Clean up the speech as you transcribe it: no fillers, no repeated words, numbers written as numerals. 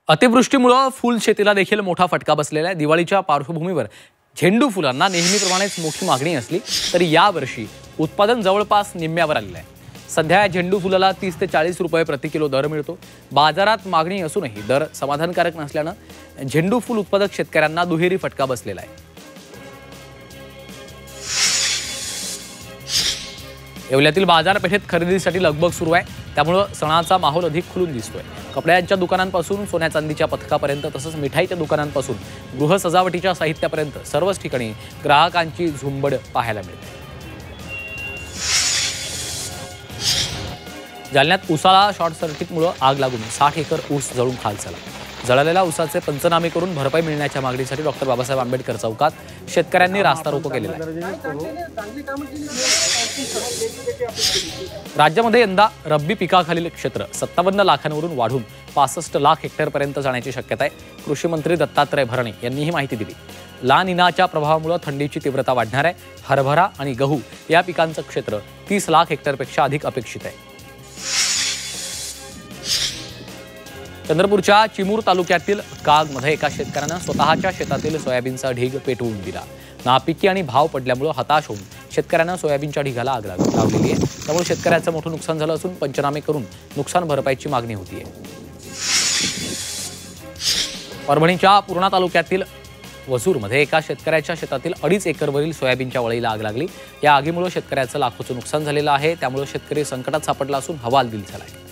अतिवृष्टीमुळे फुल शेतीला देखील मोठा फटका बसलेला आहे। दिवाळीच्या पार्श्वभूमीवर झेंडू फुलांना नेहमीप्रमाणेच मोठी मागणी असली तरी यावर्षी उत्पादन जवळपास निम्म्यावर आलेलं आहे। सध्या झेंडू फुलाला 30 ते 40 रुपये प्रति किलो दर मिळतो। बाजारात मागणी असूनही दर समाधानकारक नसल्यानं झेंडू फुल उत्पादक शेतकऱ्यांना दुहेरी फटका बसलेला आहे। येवल्यातील बाजारपेठेत खरेदीसाठी लगबग सुरू आहे, त्यामुळे सणाचा माहोल अधिक खुलून दिसतोय। कपड्यांच्या दुकानांपासून सोन्या चांदीच्या पथकापर्यंत तसंच मिठाईच्या दुकानांपासून गृह सजावटीच्या साहित्यापर्यंत सर्वच ठिकाणी ग्राहकांची झुंबड पाहायला मिळते। जालन्यात उसाला शॉर्ट सर्किटमुळे आग लागून 60 एकर ऊस जळून खाक झाला। जळालेल्या ऊसाचे पंचनामे करून भरपाई मिळण्याच्या मागणीसाठी डॉक्टर बाबासाहेब आंबेडकर चौकात शेतकऱ्यांनी रास्ता रोको केलेला आहे। राज्यामध्ये यंदा रब्बी पिकाखालील क्षेत्र 57 लाखांवरून वाढून 65 लाख हेक्टरपर्यंत जाण्याची शक्यता आहे। कृषी मंत्री दत्तात्रय भरणे यांनी ही माहिती दिली। ला निनाच्या प्रभावामुळे थंडीची तीव्रता वाढणार आहे। हरभरा आणि गहू या पिकांचं क्षेत्र 30 लाख हेक्टरपेक्षा अधिक अपेक्षित आहे। चंद्रपूरच्या चिमूर तालुक्यातील कागमध्ये एका शेतकऱ्यानं स्वतःच्या शेतातील सोयाबीनचा ढीग पेटवून दिला। नापिकी आणि भाव पडल्यामुळे हताश होऊन शेतकऱ्यानं सोयाबीनच्या ढिगाला आग लावलेली आहे। त्यामुळे शेतकऱ्याचं मोठं नुकसान झालं असून पंचनामे करून नुकसान भरपाईची मागणी होतीये। परभणीच्या पूर्णा तालुक्यातील वसूरमध्ये एका शेतकऱ्याच्या शेतातील 2.5 एकरवरील सोयाबीनच्या वळीला आग लागली। या आगीमुळे शेतकऱ्याचं लाखोचं नुकसान झालेलं आहे। त्यामुळे शेतकरी संकटात सापडला असून हवालदिल झाला आहे।